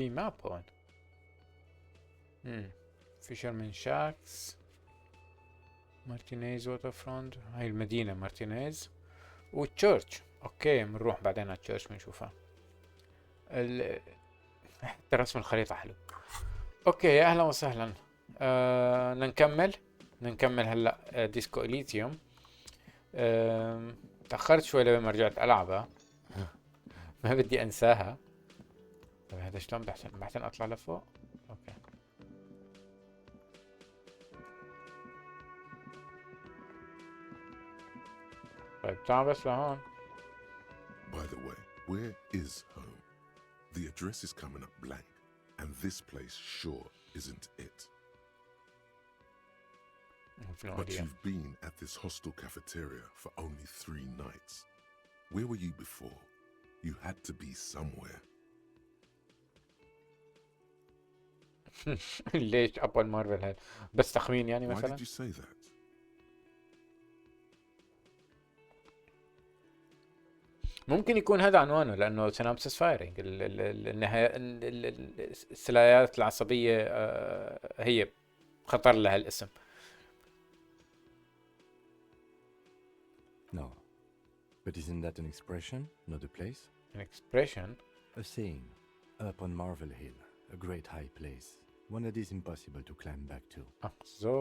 في ماب هون. فيشرمان شاكس، مارتينيز ووتر فرونت، هاي المدينة مارتينيز، والتشيرش. اوكي بنروح بعدين على التشيرش بنشوفها. حتى رسم الخريطة حلو. اوكي يا اهلا وسهلا. نكمل هلا ديسكو إليزيوم. تأخرت شوي لما رجعت ألعبها. ما بدي أنساها. طيب هذا شلون بحسن أطلع لفوق؟ أوكي. طيب تعال بس لهون. By the way, where is home? The address is coming up blank, and this place sure isn't it. But you've been at this hostel cafeteria for only 3 nights. Where were you before? You had to be somewhere. ليش أبل مارفل هاد؟ بس تخمين يعني مثلا؟ Why did you say that? ممكن يكون هذا عنوانه لأنه سينابسس فايرنج السلايات العصبية هي خطر لها الاسم. No. But isn't that an expression, not a place? An expression? A saying. Up on Marvel Hill, a great high place. One that is impossible to climb back to. So,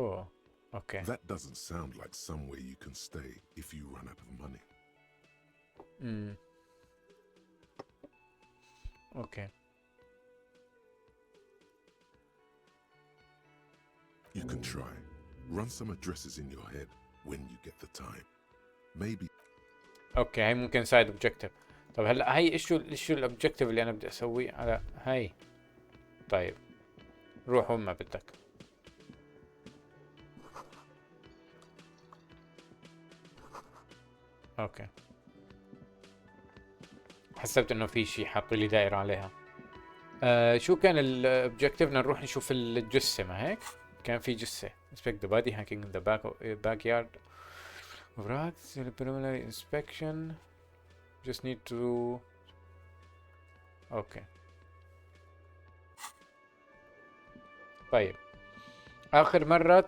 okay. That doesn't sound like somewhere you can stay if you run out of money. Okay. You can try. Run some addresses in your head when you get the time. Maybe. اوكي هاي ممكن سايد اوبجكتيف. طب هلا هاي ايش الاوبجكتيف اللي انا بدي اسويه على هاي؟ طيب روح وين ما بدك. اوكي حسبت انه في شيء حاط لي دائرة عليها. شو كان الاوبجكتيف؟ بدنا نروح نشوف الجثة، ما هيك؟ كان في جثة. inspect the body hanging in the backyard of rocks. Preliminary inspection. Just need to. اوكي طيب اخر مرة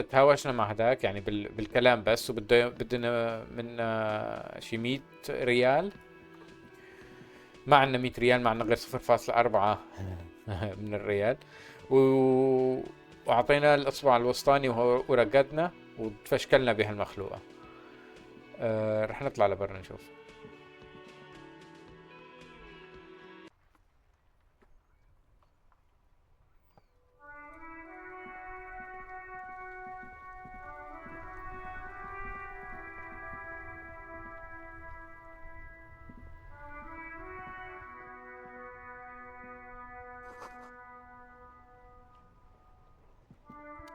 تهاوشنا مع هداك يعني بالكلام بس، بدنا من شي 100 ريال. ما عندنا 100 ريال، ما عندنا غير 0.4 من الريال، وأعطينا الإصبع الوسطاني ورقدنا وتفشكلنا بهالمخلوقة. رح نطلع لبرا نشوف.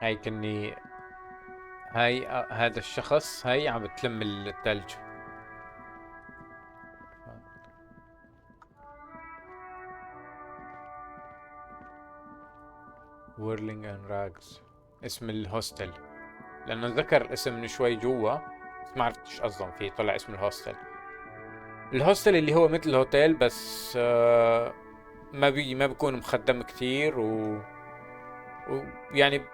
هاي كني هذا الشخص هاي عم بتلم الثلج. ويرلينج اند راجز اسم الهوستل، لانه ذكر الاسم من شوي جوا بس ما عرفت ايش قصدهم فيه. طلع اسم الهوستل اللي هو مثل الهوتيل بس ما بيكون مخدم كتير ويعني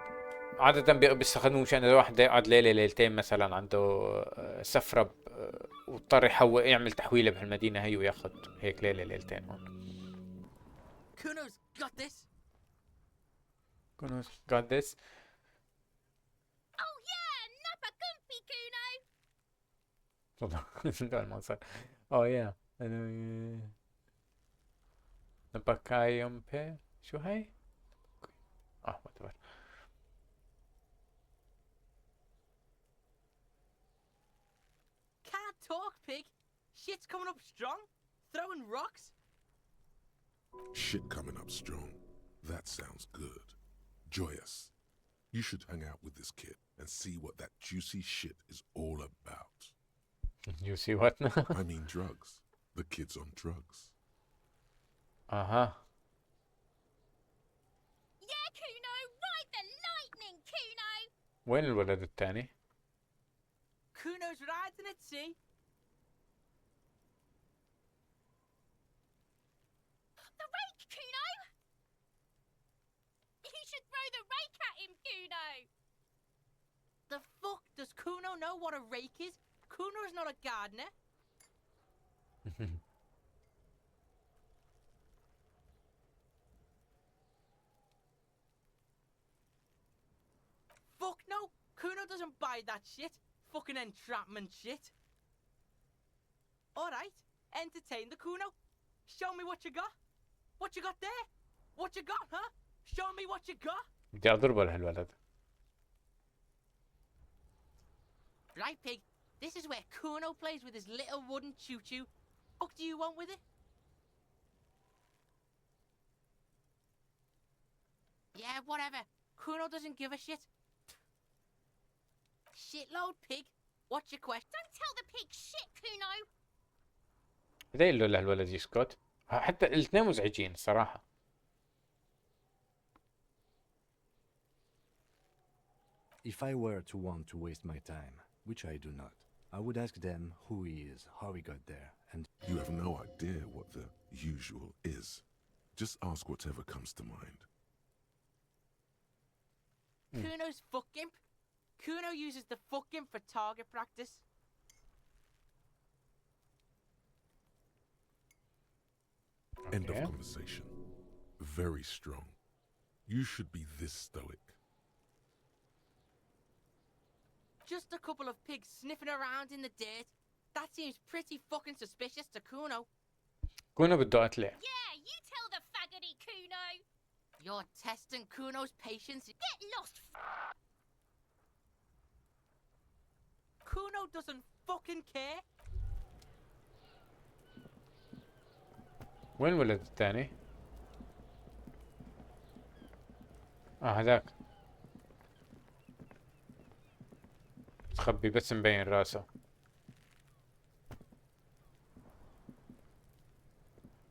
عادة بيستخدموه مشان اذا واحد يقعد ليلة ليلتين مثلا عنده سفرة واضطر يعمل تحويلة بهالمدينة هي وياخد هيك ليلة ليلتين هون. Kuno's got this. Kuno's got this. Oh yeah, Napa Gumpy Kuno. تفضل ما صار. Oh yeah. نبكايومبي شو هاي؟ whatever. Can't talk, pig. Shit's coming up strong. Throwing rocks. Shit coming up strong. That sounds good. Joyous. You should hang out with this kid and see what that juicy shit is all about. You see what? I mean drugs. The kid's on drugs. Uh-huh. Yeah, Kuno. Ride the lightning, Kuno. وين الولد الثاني؟ Kuno's riding it, see? The rake, Kuno. should throw the rake at him, Kuno. The fuck? Does Kuno know what a rake is? Kuno is not a gardener. Fuck no! Kuno doesn't buy that shit. Fucking entrapment shit. Alright, entertain the Kuno. Show me what you got. What you got there? What you got, huh? Show me what you got. بدي اضربه لهالولد. Right, pig. This is where Kuno plays with his little wooden choo-choo. What do you want with it? Yeah, whatever. Kuno doesn't give a shit. Shitload, pig. What's your question? Don't tell the pig shit, Kuno. بدي اقول له لهالولد يسكت. حتى الاثنين مزعجين صراحة. If I were to want to waste my time, which I do not, I would ask them who he is, how he got there, and... You have no idea what the usual is. Just ask whatever comes to mind. Kuno's fuck gimp. Kuno uses the fuck gimp for target practice. End of Okay. conversation. Very strong. You should be this stoic. Just a couple of pigs sniffing around in the dirt. That seems pretty fucking suspicious to Kuno. كونو بده اطلع. Yeah, you tell the faggoty, Kuno. You're testing Kuno's patience. Get lost. Kuno doesn't fucking care. وين الولد الثاني؟ هذاك. تخبي بس مبين راسه.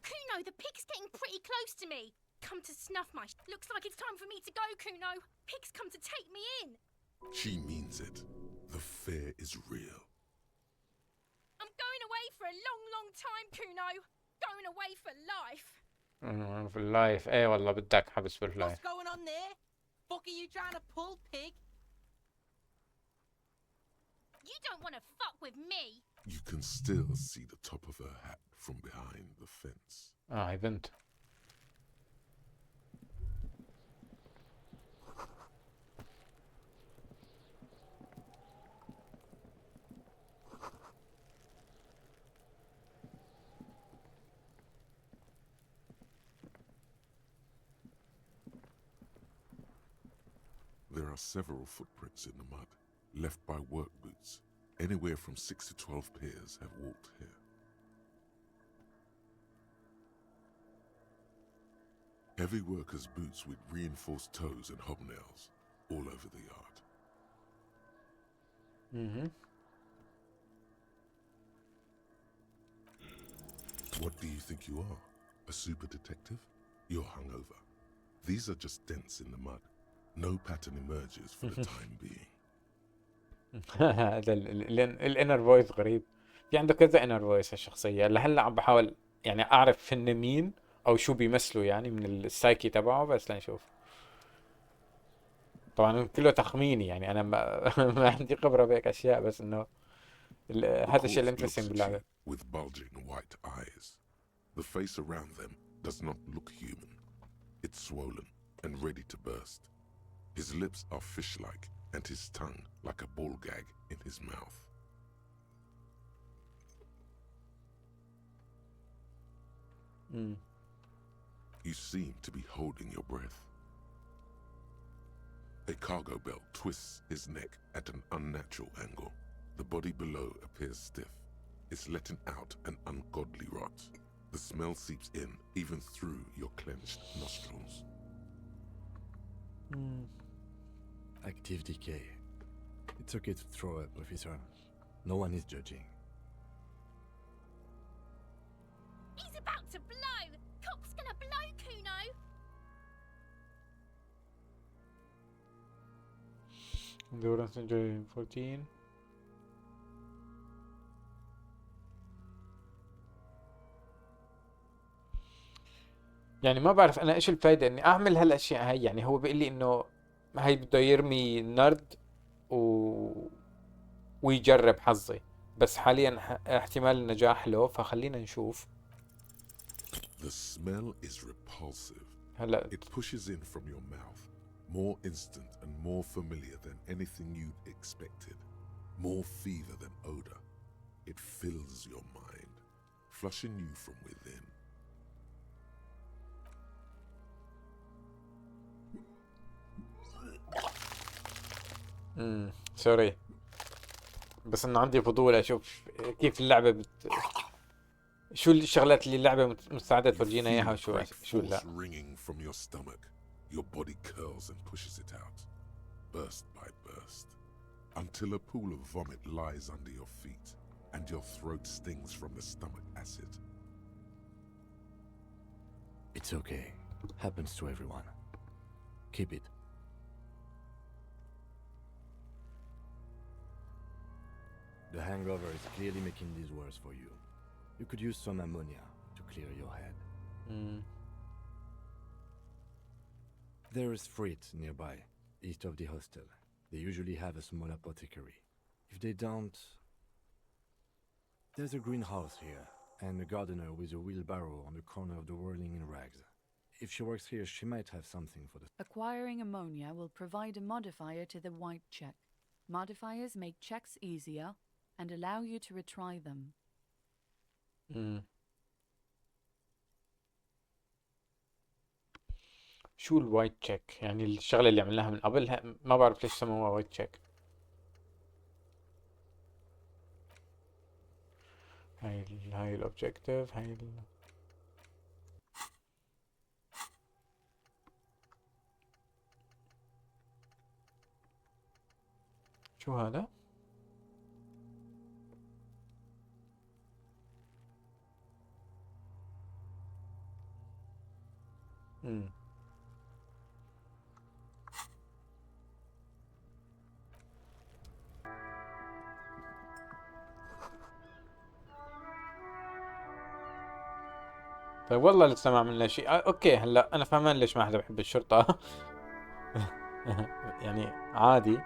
Kuno, the pig's getting pretty close to me. Come to snuff my Looks like it's time for me to go, Kuno. Pig's come to take me in. She means it. The fear is real. I'm going away for a long, long time, Kuno. Going away for life. في اللايف. ايه والله بدك حبس باللايف. What's going on there? Fuck are you trying to pull, pig? You don't want to fuck with me. You can still see the top of her hat from behind the fence. هاي بنت. There are several footprints in the mud, left by work boots. Anywhere from 6 to 12 pairs have walked here. Heavy workers' boots with reinforced toes and hobnails all over the yard. What do you think you are? A super detective? You're hungover. These are just dents in the mud. No pattern emerges for the time being. هذا الانر فويس غريب. في عنده كذا انر فويس هالشخصية. لهلا عم بحاول يعني اعرف هن مين او شو بيمثلوا يعني من السايكي تبعه، بس لنشوف. طبعا كله تخميني يعني انا ما عندي خبرة بهيك اشياء، بس انه هذا الشيء corpse الانترستنج looks at باللعبة. you with bulging white eyes. The face around them does not look human. It's swollen and ready to burst. His lips are fish-like and his tongue like a ball gag in his mouth. You seem to be holding your breath. A cargo belt twists his neck at an unnatural angle. The body below appears stiff. It's letting out an ungodly rot. The smell seeps in even through your clenched nostrils. Active decay. It's okay to throw up, officer. No one is judging. He's about to blow. Cock's gonna blow, Kuno. Endurance injury 14. يعني ما بعرف انا ايش الفايدة اني اعمل هالاشياء هاي. يعني هو بيقول لي انه هاي بده يرمي نرد و... ويجرب حظي، بس حاليا احتمال النجاح له، فخلينا نشوف. The smell is repulsive. هلا It pushes in from your mouth, more instant and more familiar than anything you'd expected, more fever than odor. It fills your mind, flushing you from within. سوري، بس انه عندي فضول اشوف كيف اللعبة شو الشغلات اللي اللعبة مستعدة You تفرجينا feel اياها a وشو great شو لا. force ringing from your stomach. Your body curls and pushes it out, burst by burst, until a pool of vomit lies under your feet and your throat stings from the stomach acid. It's okay. Happens to everyone. Keep it. The hangover is clearly making this worse for you. You could use some ammonia to clear your head. There is Frit nearby, east of the hostel. They usually have a small apothecary. If they don't... There's a greenhouse here, and a gardener with a wheelbarrow on the corner of the whirling in rags. If she works here, she might have something for the... Acquiring ammonia will provide a modifier to the white check. Modifiers make checks easier and allow you to retry them. شو الوايت تشيك؟ يعني الشغلة اللي عملناها من قبل ما بعرف ليش سموها وايت تشيك. هاي الاوبجيكتيف، شو هذا؟ طيب والله لسه ما عملنا شيء. اوكي هلا انا فهمان ليش ما حدا بحب الشرطة. يعني عادي،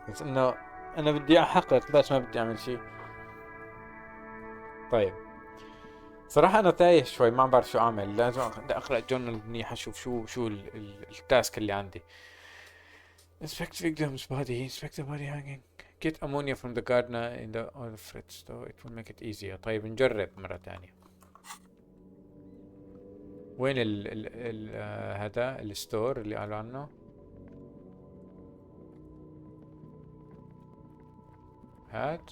بس انه انا بدي احقق بس ما بدي اعمل شيء. طيب صراحة انا تايه شوي، ما بعرف شو اعمل. لازم بدي اقرا الجورنال منيح اشوف شو التاسك اللي عندي. Inspect victim's body, inspect the body hanging. Get ammonia from the gardener in the oil fritz, so it will make it easier. طيب نجرب مرة تانية. وين ال هذا الستور اللي قالوا عنه؟ هات.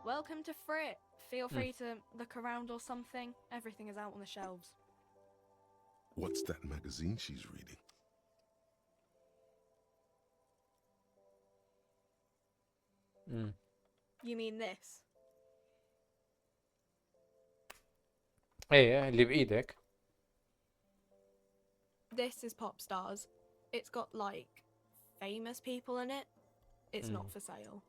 Welcome to Frit. Feel free to look around or something. Everything is out on the shelves. What's that magazine she's reading? You mean this? ايه اللي بايدك. This is Pop Stars. It's got like famous people in it. It's not for sale.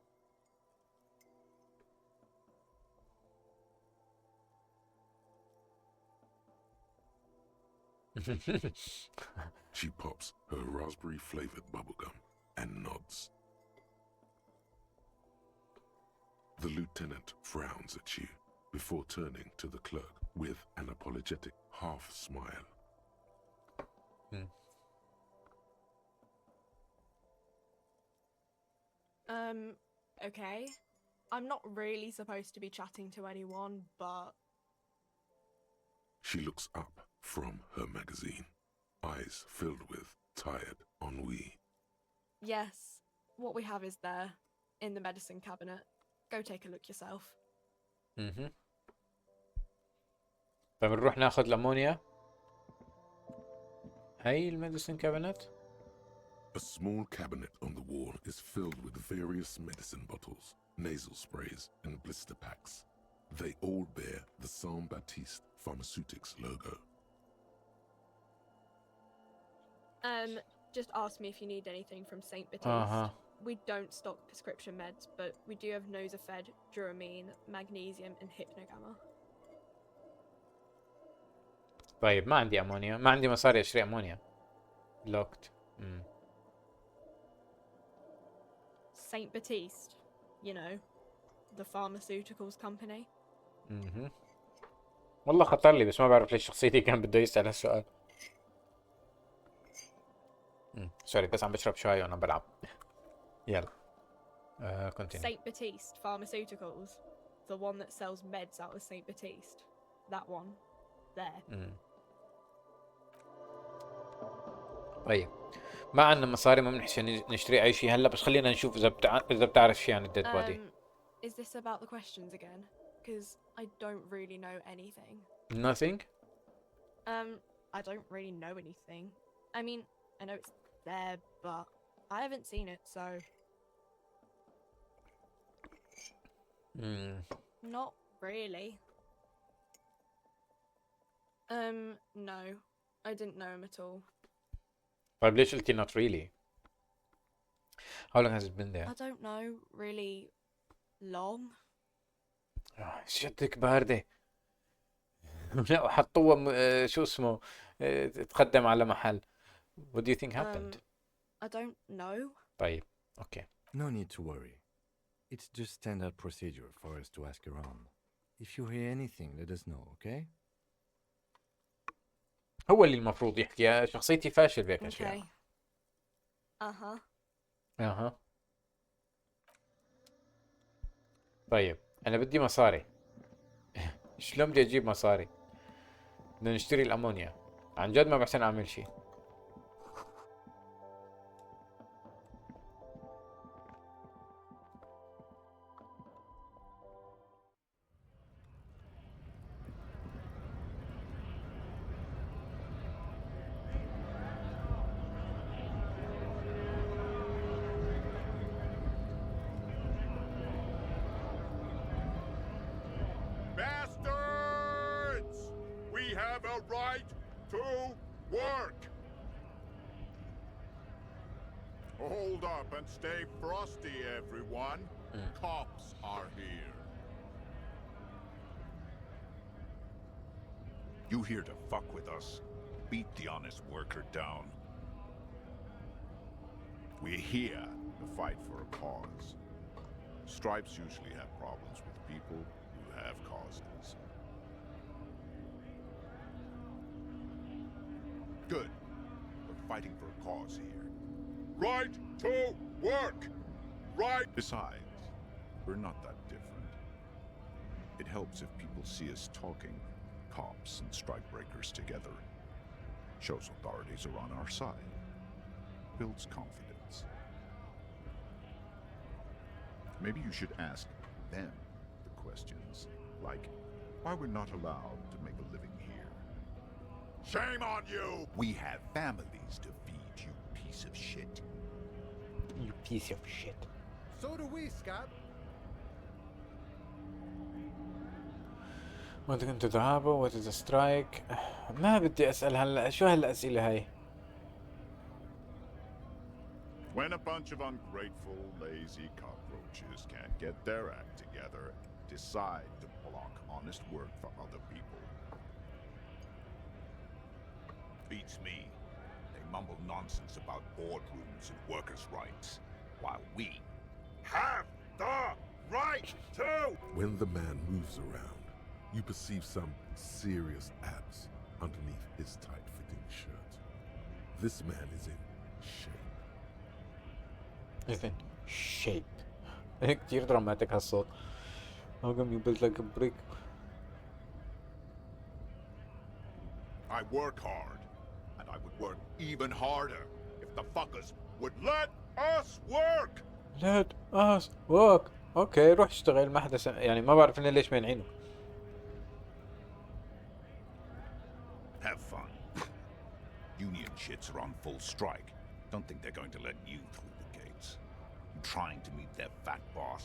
She pops her raspberry-flavored bubblegum and nods. The lieutenant frowns at you before turning to the clerk with an apologetic half smile. Okay. I'm not really supposed to be chatting to anyone, but... She looks up from her magazine, eyes filled with tired ennui. Yes, what we have is there, in the medicine cabinet. Go take a look yourself. فبنروح ناخذ الامونيا. هاي الميديسن كابينت. A small cabinet on the wall is filled with various medicine bottles, nasal sprays, and blister packs. They all bear the Saint Baptiste Pharmaceutics logo. Just ask me if you need anything from St. Baptiste. Uh-huh. We don't stock prescription meds, but we do have Nosafed, Duramine, Magnesium, and Hypnogamma. طيب ما عندي امونيا، ما عندي مصاري اشتري امونيا. لوكت. St. Baptiste, you know, the pharmaceuticals company. والله خطر لي بس ما بعرف ليش شخصيتي كان بده يسأل هالسؤال. سوري بس عم بشرب شاي وانا بلعب. يلا. continue. St. Baptiste Pharmaceuticals, the one that sells meds out of St. Baptiste. That one. There. طيب ما عندنا مصاري، ما بنحكي نشتري اي شيء هلا، بس خلينا نشوف اذا بتعرف شيء عن الديد بودي. Is this about the questions again? Because I don't really know anything. Nothing? I don't really know anything. I mean, I know it's there, but I haven't seen it, so... Not really. No. I didn't know him at all. طيب ليش قلتي not really? How long has it been there? I don't know, really long. شتك باردة. لا وحطوها شو اسمه تقدم على محل. What do you think happened? I don't know. طيب okay. No need to worry. It's just standard procedure for us to ask around. If you hear anything, let us know, okay? هو اللي المفروض يحكي، شخصيتي فاشل بهيك Okay. اشياء. Uh-huh. طيب انا بدي مصاري. شلون بدي اجيب مصاري؟ بدنا نشتري الامونيا. عن جد ما بحسن اعمل شيء. Bastards! We have a right to work! Hold up and stay frosty, everyone. Cops are here. You here to fuck with us? Beat the honest worker down. We're here to fight for a cause. Stripes usually have problems with people who have causes. Good. We're fighting for a cause here. Right to work! Right! Besides, we're not that different. It helps if people see us talking, cops and strikebreakers together. Shows authorities are on our side. Builds confidence. Maybe you should ask them the questions, like why we're not allowed to make a living here. Shame on you! We have families to feed, you piece of shit. You piece of shit. So do we, Scab. وانت كنت تذهبوا what is a strike. ما بدي اسأل هلا، شو هالاسئلة هاي؟ When a bunch of ungrateful, lazy cockroaches can't get their act together, decide to block honest work for other people. Beats me. They mumble nonsense about boardrooms and workers' rights, while we Have the right to! When the man moves around, you perceive some serious abs underneath his tight-fitting shirt. This man is in shape. Is in shape. كتير دراماتيك هالصوت. How come you built like a brick? I work hard, and I would work even harder if the fuckers would let us work! Let us work. اوكي روح اشتغل، ما حدا يعني ما بعرف انه ليش مانعينه. have fun. Union shits are on full strike. Don't think they're going to let you through the gates. You trying to meet their fat boss?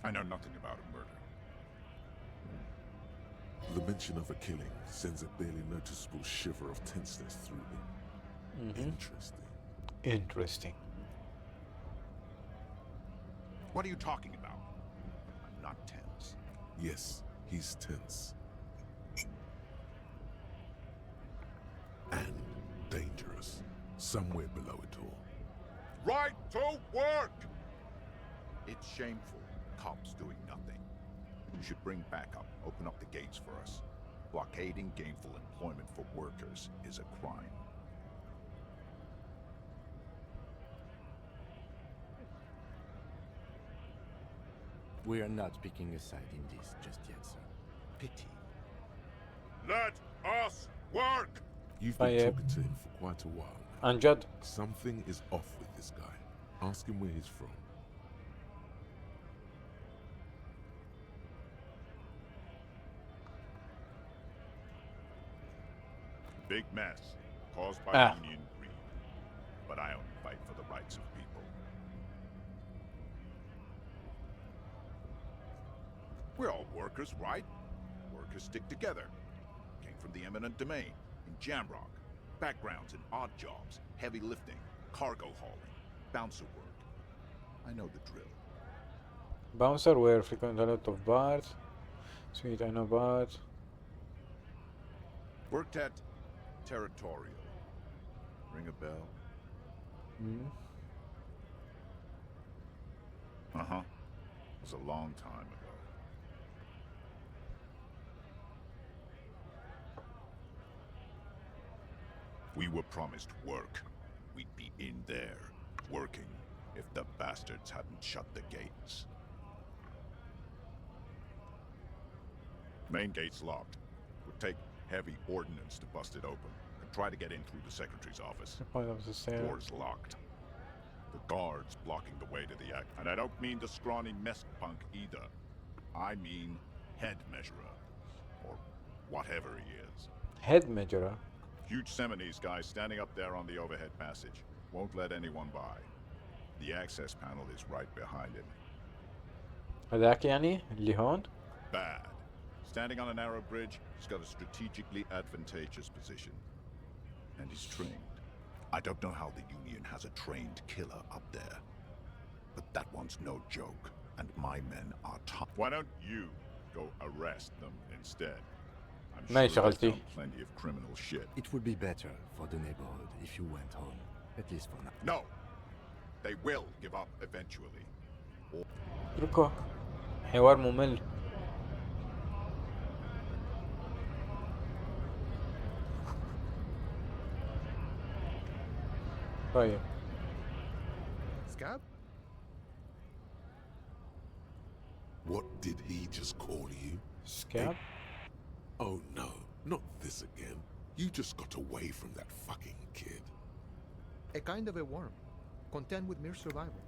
I know nothing about a murder. The mention of a killing sends a barely noticeable shiver of tenseness through me. Interesting. Interesting. What are you talking about? I'm not tense. Yes, he's tense. And dangerous. Somewhere below it all. Right to work! It's shameful. Cops doing nothing. You should bring backup. Open up the gates for us. Blockading gainful employment for workers is a crime. We are not picking a side in this just yet, sir. Pity. Let us work! You've been طيب. talking to him for quite a while now. عن جد. Something is off with this guy. Ask him where he's from. Big mess caused by union greed. But I only fight for the rights of people. We're all workers, right? Workers stick together. Came from the eminent domain, in Jamrock. Backgrounds in odd jobs, heavy lifting, cargo hauling, bouncer work. I know the drill. Bouncer where frequent a lot of bars. Sweet, I know bars. Worked at Territorial. Ring a bell? Uh-huh. It was a long time ago. We were promised work. We'd be in there, working, if the bastards hadn't shut the gates. Main gate's locked. Would take heavy ordnance to bust it open. And try to get in through the secretary's office. The point of the stair. Door's locked. The guards blocking the way to the act. And I don't mean the scrawny mess punk either. I mean head measurer. Or whatever he is. Head measurer. Huge Seminese guy standing up there on the overhead passage. Won't let anyone by. The access panel is right behind him. هذاك يعني اللي هون. Bad. Standing on a narrow bridge, he's got a strategically advantageous position. And he's trained. I don't know how the Union has a trained killer up there. But that one's no joke. And my men are tough. Why don't you go arrest them instead? I'm ما sure they've شغلتي. done plenty of criminal shit. It would be better for the neighborhood if you went home, at least for now. No! They will give up eventually. اتركه. حوار ممل. طيب. Scab? What did he just call you? Scab? Oh no, not this again. You just got away from that fucking kid. A kind of a worm, content with mere survival.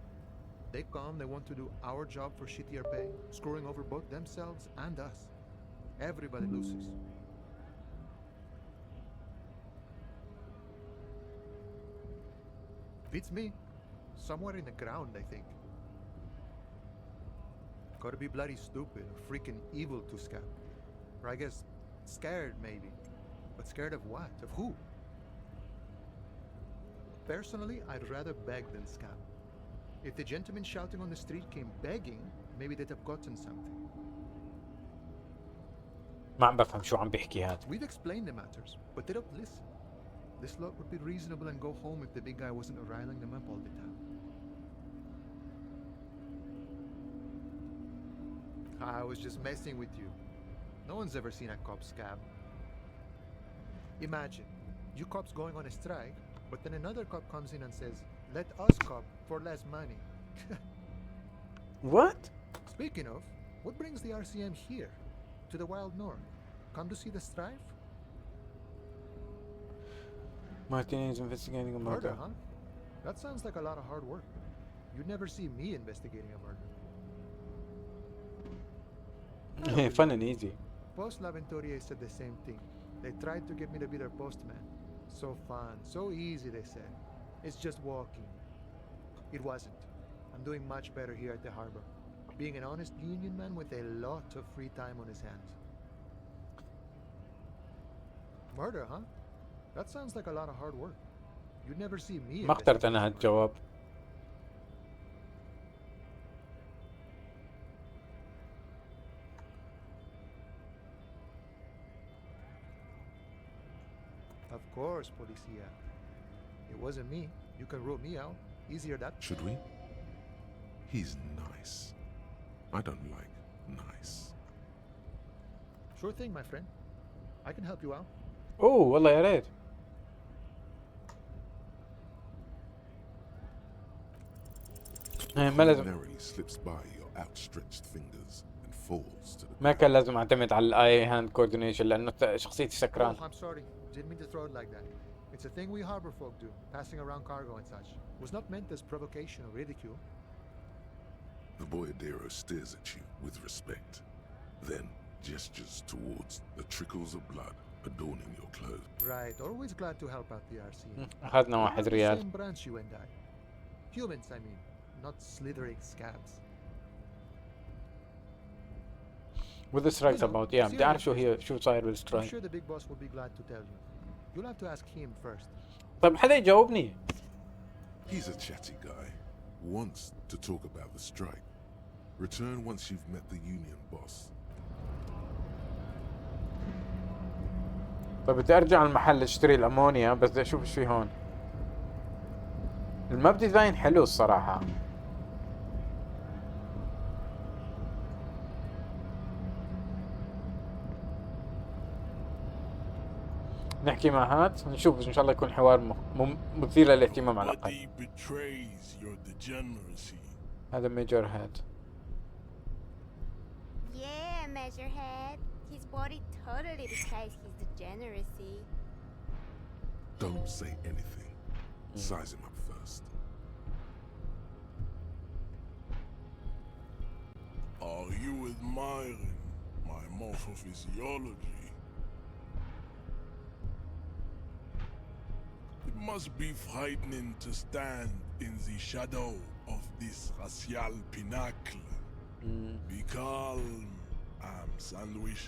They come, they want to do our job for shittier pay, screwing over both themselves and us. Everybody loses. Beats me. Somewhere in the ground, I think. Gotta be bloody stupid or freaking evil to Scab. Or I guess scared, maybe. But scared of what? Of who? Personally, I'd rather beg than scam. If the gentleman shouting on the street came begging, maybe they'd have gotten something. ما عم بفهم شو عم بيحكي هاد. We've explained the matters, but they don't listen. This lot would be reasonable and go home if the big guy wasn't riling them up all the time. I was just messing with you. No one's ever seen a cop scab. Imagine, you cops going on a strike, but then another cop comes in and says, let us cop for less money. What? Speaking of, what brings the RCM here? To the wild north? Come to see the strife? Martinez investigating a Murder, murder. huh? That sounds like a lot of hard work. You'd never see me investigating a murder. Fun and easy. Post Laventurier said the same thing. They tried to get me to be their postman. So fun, so easy, they said. It's just walking. It wasn't. I'm doing much better here at the harbor. Being an honest union man with a lot of free time on his hands. Murder, huh? That sounds like a lot of hard work. You'd never see me. ما اخترت انا investigate murder. هالجواب. Of course, Policia. It wasn't me. You can rule me out. Easier that. Should we? He's nice. I don't like nice. Sure thing, my friend. I can help you out. اوه والله يا ريت. ما لازم Ordinarily slips by your outstretched fingers and falls to the ما كان لازم اعتمد على الاي هاند كوردينيشن لانه شخصيتي سكران. Oh, I'm sorry. Didn't mean to throw it like that. It's a thing we harbor folk do, passing around cargo and such. Was not meant as provocation or ridicule. The boyadero stares at you with respect, then gestures towards the trickles of blood adorning your clothes. Right. Always glad to help out the RC. اخذنا We واحد have the ريال. same branch, you and I. Humans, I mean, not slithering scabs. With the strikes You know, about yeah see بدي اعرف how شو it هي is. شو صاير I'm بالسترايك. sure the big boss will be glad to tell you. You'll have to ask him first. طيب حدا يجاوبني. He's a chatty guy, wants to talk about the strike. Return once you've met the union boss. طيب بدي ارجع المحل اشتري الامونيا بس بدي اشوف ايش في هون. الماب ديزاين حلو الصراحة. نحكي مع هات نشوف ان شاء الله يكون حوار مثير للاهتمام على الاقل. betrays your degeneracy. هذا ميجر هات. Yeah, Measurehead. His body totally betrays his degeneracy. Don't say anything. Size him up first. Are you admiring my morphophysiology? It must be frightening to stand in the shadow of this racial pinnacle. Be calm, Sandwich.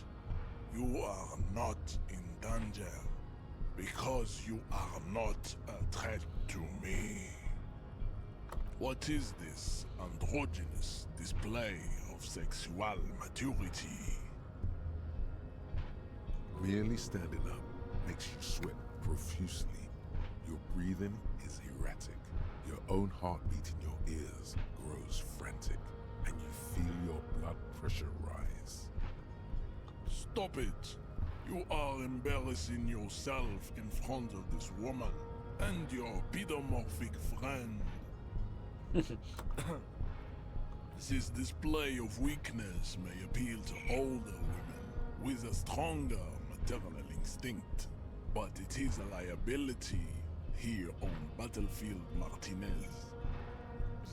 You are not in danger because you are not a threat to me. What is this androgynous display of sexual maturity? Merely standing up makes you sweat profusely. Your breathing is erratic. Your own heartbeat in your ears grows frantic, and you feel your blood pressure rise. Stop it! You are embarrassing yourself in front of this woman and your pedomorphic friend. This display of weakness may appeal to older women with a stronger maternal instinct, but it is a liability here on Battlefield Martinez.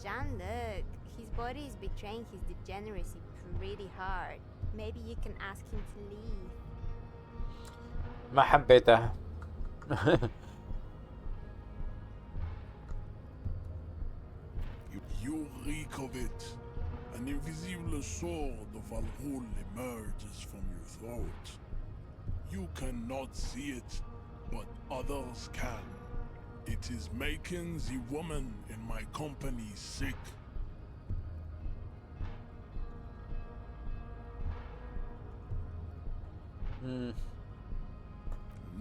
Jean-Luc, his body is betraying his degeneracy pretty hard. Maybe you can ask him to leave. ما حبيته. You reek of it. An invisible sword of Al-Ghul emerges from your throat. You cannot see it, but others can. It is making the woman in my company sick.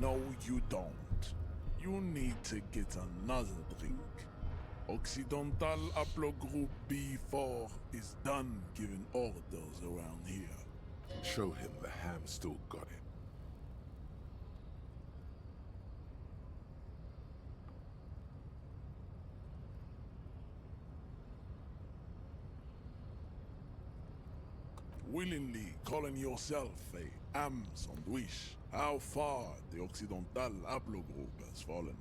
No, you don't. You need to get another drink. Occidental Haplogroup B4 is done giving orders around here. Show him the ham still got it. Willingly calling yourself a ham sandwich, how far the Occidental Haplogroup has fallen.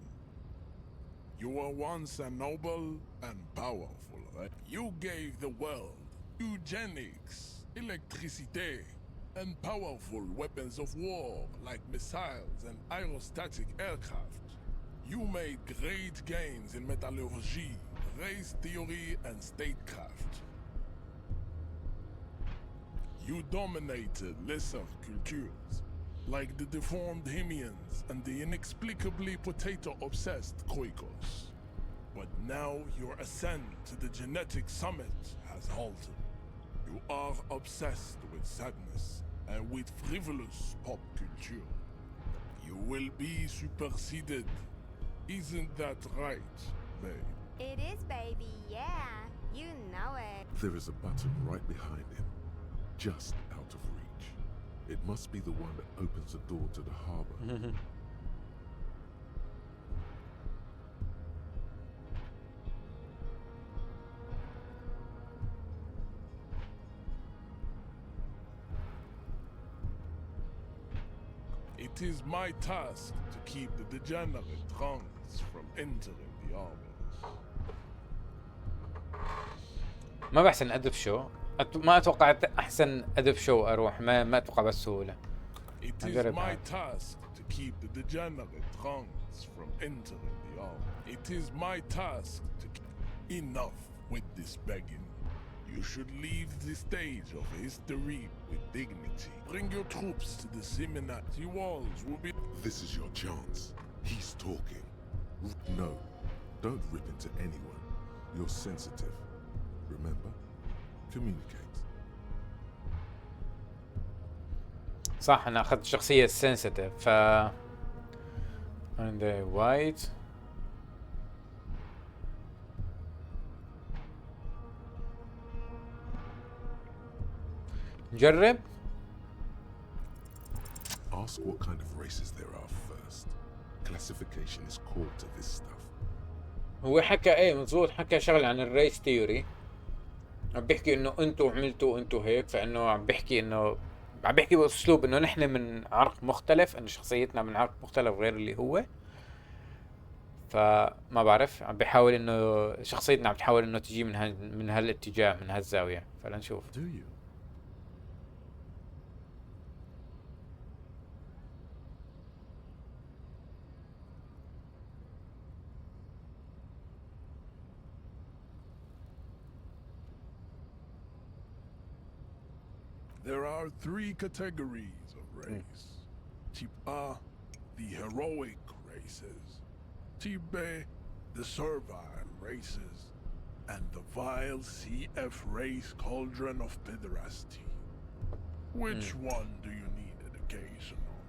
You were once a noble and powerful, right? You gave the world eugenics, electricity, and powerful weapons of war like missiles and aerostatic aircraft. You made great gains in metallurgy, race theory, and statecraft. You dominated lesser cultures. like the deformed Hemians and the inexplicably potato-obsessed Koikos. But now your ascent to the genetic summit has halted. You are obsessed with sadness and with frivolous pop culture. You will be superseded. Isn't that right, babe? It is, baby, yeah. You know it. There is a button right behind him, just out of reach. It must be the one that opens the door to the harbor. It is my task to keep the degenerate drunks from entering the arbors. ما بحسن ادب شو ما اتوقع احسن ادب شو اروح ما اتوقع بسهولة. It is my task to keep the degenerate drunks from entering the arbors. It is my task to enough with this begging. You should leave the stage of history with dignity. Bring your troops to the seminary. The walls will be... This is your chance. He's talking. No, don't rip into anyone. You're sensitive. Remember? Communicate. صح انا اخذت الشخصية السنسيتيف ف عندي وايت نجرب. Ask what kind of races there are first. Classification is core to this stuff. هو حكى ايه مزبوط حكى شغله عن الريس ثيوري عم بيحكي انه انتو عملتوا انتو هيك فانه عم بيحكي باسلوب انه نحن من عرق مختلف انه شخصيتنا من عرق مختلف غير اللي هو فما بعرف عم بيحاول انه شخصيتنا عم تحاول انه تجي من هالاتجاه من هالزاويه فلنشوف. Do you? There are three categories of race. Type A, the heroic races. Type B, the servile races. And the vile CF race cauldron of pederasty. Which one do you need education on?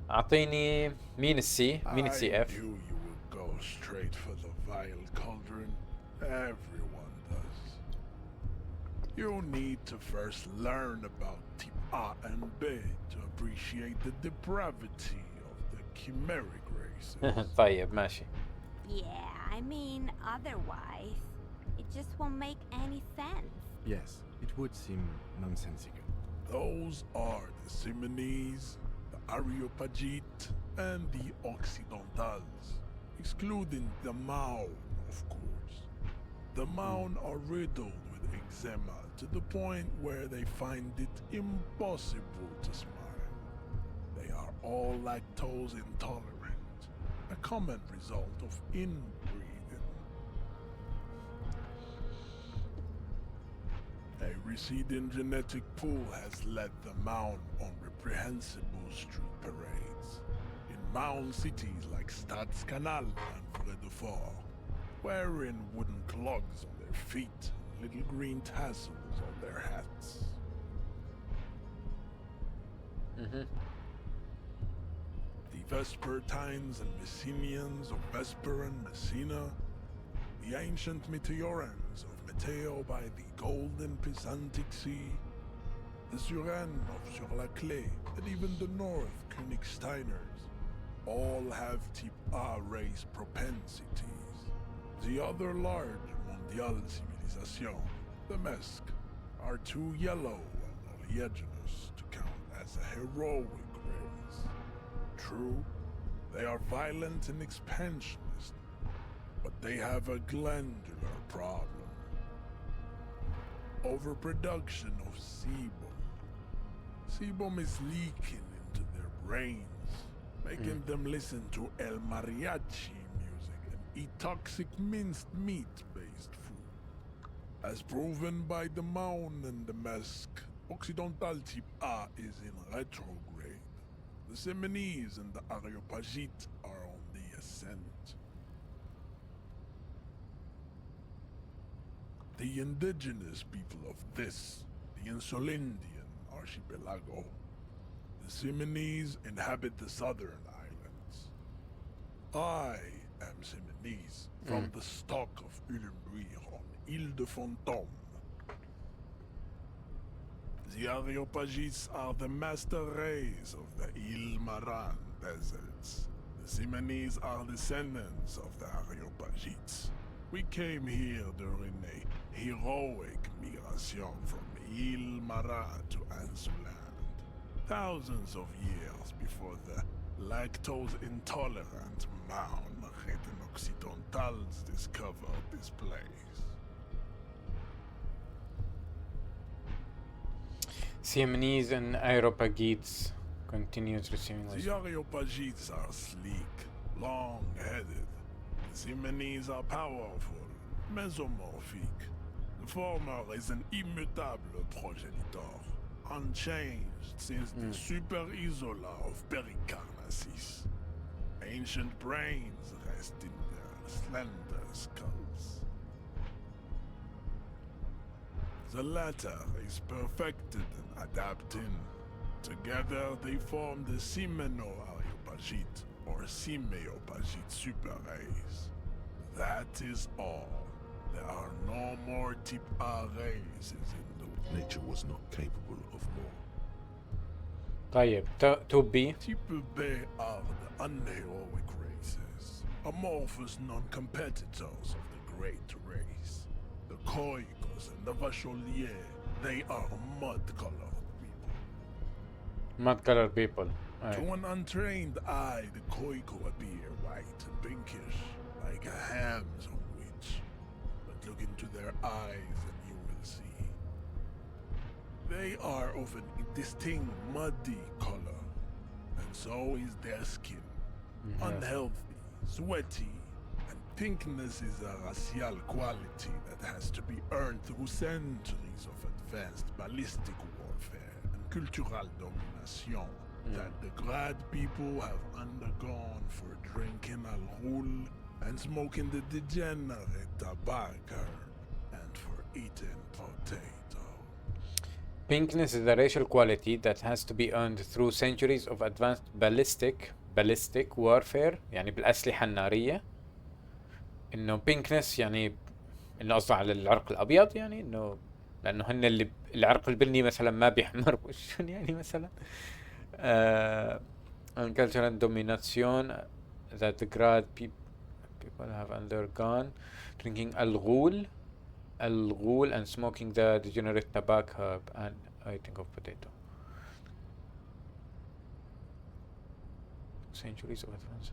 اعطيني مين السي مين السي اف. I knew you would go straight for the vile cauldron. Everyone does. You need to first learn about type A and B to appreciate the depravity of the chimeric races. طيب ماشي. Yeah, I mean, otherwise, it just won't make any sense. Yes, it would seem nonsensical. Those are the Simonese, the Areopagite, and the Occidentals, excluding the Maun, of course. The Maun are riddled with eczema to the point where they find it impossible to smile. They are all lactose intolerant, a common result of inbreeding. A receding genetic pool has led the Maun on reprehensible street parades in Maun cities like Stadskanal and Fredefort, wearing wooden clogs on their feet and little green tassels on their hats. The Vespertines and Messenians of Vesper and Messina, the ancient Meteorans of Meteo by the golden Pisantic Sea, the Suren of Sur-la-Clé, and even the North Königsteiners, all have type A race propensities. The other large Mondial civilization, the Mesk, are too yellow and oleaginous to count as a heroic race. True, they are violent and expansionist, but they have a glandular problem. Overproduction of sebum. Sebum is leaking into their brains, making them listen to El Mariachi music and eat toxic minced meat-based food. As proven by the Maun and the Mesk, Occidental Type A is in retrograde. The Seminese and the Areopagite are on the ascent. The indigenous people of this, the Insulindian archipelago. The Seminese inhabit the southern islands. I am Seminese, from the stock of Ulumbuir on Ile de Fantôme. The Areopagites are the master race of the Ile Maran deserts. The Seminese are descendants of the Areopagites. We came here during a heroic migration from Ile Maran to Ansuland, thousands of years before the lactose-intolerant Maun Occidentals discovered this place. Siamese and Areopagites continues receiving The Areopagites are sleek, long-headed. The Siamese are powerful, mesomorphic. The former is an immutable progenitor, unchanged since the Super Isola of Pericarnassus. Ancient brains rest in their slender skulls. The latter is perfected and adapting. Together they form the Simeno-Areopagite or Simeopagite super race. That is all. There are no more Type A races in the world. Nature was not capable of more. طيب to be Type B are the unheroic races, amorphous non-competitors of the great race. The Koikos and the Vacholier, they are mud-colored people. mud-colored people. To an untrained eye, the Koiko appear white and pinkish, like a ham sandwich. But look into their eyes and you will see. They are of an indistinct muddy color, and so is their skin. Unhealthy, sweaty, and pinkness is a racial quality that has to be earned through centuries of advanced ballistic warfare and cultural domination that the Grad people have undergone for drinking al-ghul and smoking the degenerate tobacco and for eating potato. Pinkness is a racial quality that has to be earned through centuries of advanced ballistic warfare يعني بالأسلحة النارية. إنه pinkness يعني إنه قصده على العرق الأبيض يعني إنه لأنه هن اللي العرق البني مثلا ما بيحمر بوشهم يعني مثلا. And cultural domination that the Grad people have undergone, drinking al-ghul and smoking the degenerate tobacco herb and eating of potato. Centuries of advance.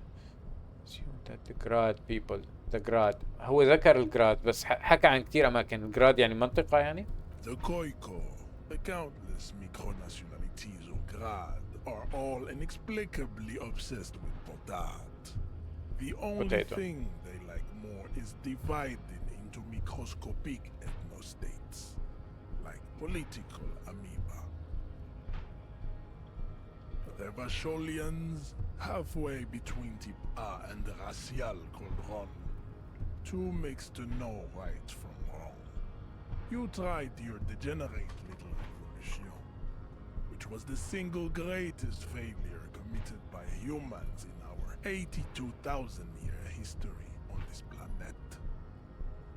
Assume that the Grad people, the Grad هو ذكر الجراد بس حكى عن كتير أماكن. الجراد يعني منطقة يعني. The Koiko, the countless micronationalities of Grad, are all inexplicably obsessed with potat. The only thing they like more is dividing into microscopic ethnostates, like political amoeba. The Vacholians, halfway between Type A and the racial Cordon, too mixed to know right from wrong. You tried your degenerate little revolution, which was the single greatest failure committed by humans in our 82,000-year history on this planet.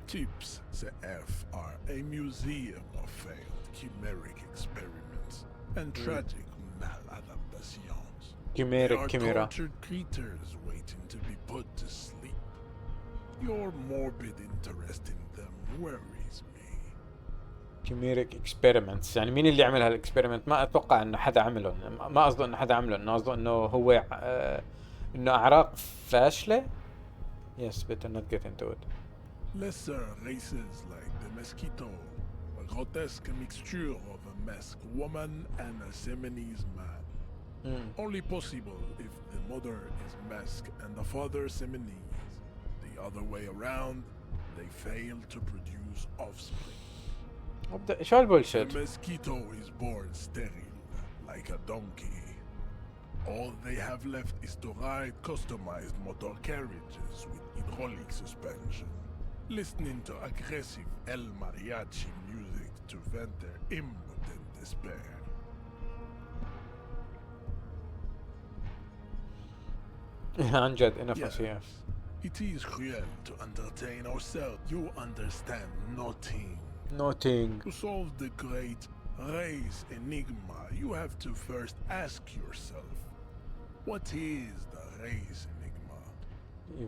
Types CF are a museum of failed chimeric experiments and tragic maladaptations. They are tortured creatures waiting to be put to sleep. Your morbid interest in them worries me. chimeric experiments يعني مين اللي عمل هالاكسبيرمنت؟ ما اتوقع انه حدا عمله، ما قصده انه حدا عمله، انه قصده انه هو انه اعراق فاشله. Yes, better not get into it. Lesser races like the mosquito, a grotesque mixture of a masked woman and a Seminese man. Only possible if the mother is masked and the father Seminese. The other way around, they fail to produce offspring. شو The هالبولشيت؟ mosquito is born sterile, like a donkey. All they have left is to ride customized motor carriages with hydraulic suspension, listening to aggressive El Mariachi music to vent their impotent despair. عن جد enough Yes, it is cruel to entertain ourselves. You understand nothing. nothing. To solve the great race enigma, you have to first ask yourself, what is the race enigma?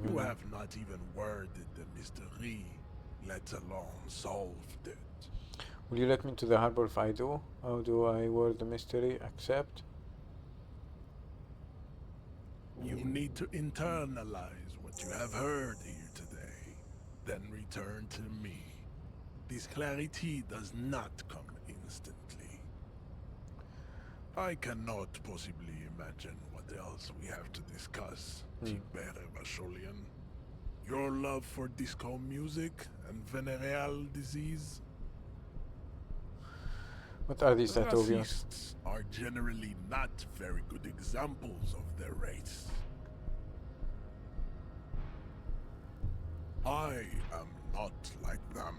You have not even worded the mystery, let alone solved it. Will you let me into the harbor if I do? How do I word the mystery? Accept. You need to internalize what you have heard here today, then return to me. This clarity does not come instantly. I cannot possibly imagine what else we have to discuss, Tigber Vasholian. Your love for disco music and venereal disease? What are these Latovians? Racists are generally not very good examples of their race. I am not like them.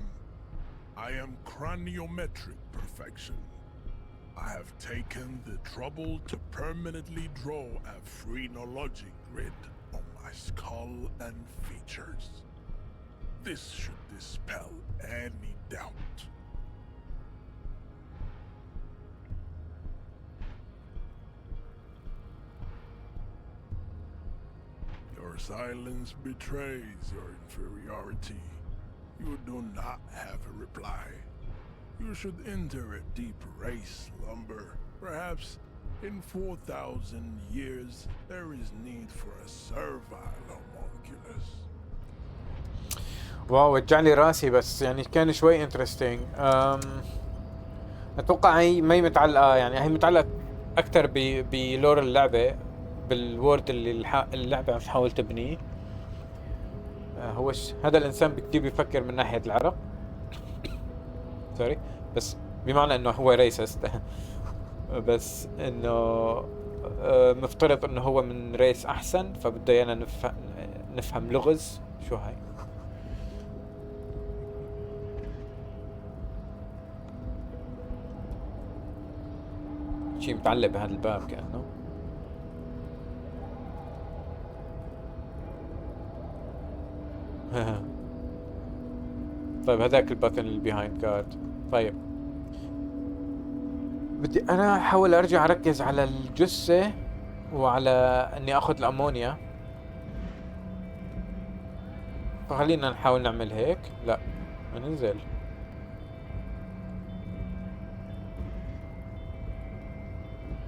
I am craniometric perfection. I have taken the trouble to permanently draw a phrenologic grid on my skull and features. This should dispel any doubt. Your silence betrays your inferiority. You do not have a reply. You should enter a deep race slumber. Perhaps in 4,000 years there is need for a servile homunculus. واو وجع لي راسي بس يعني كان شوي انترستينج. اتوقع هي ما هي متعلقه، يعني هي متعلقه اكثر بلور اللعبه، بالورد اللي اللعبه عم تحاول تبنيه. هوش هذا الانسان كتير بيفكر من ناحيه العرق سوري، بس بمعنى انه هو ريسست بس انه مفترض انه هو من ريس احسن، فبده ايانا نفهم لغز. شو هاي؟ شي متعلق بهذا الباب كأنه. طيب هذاك الباتن اللي بيهايند جارد. طيب بدي انا احاول ارجع اركز على الجثة وعلى اني اخذ الامونيا، فخلينا نحاول نعمل هيك. لا ننزل.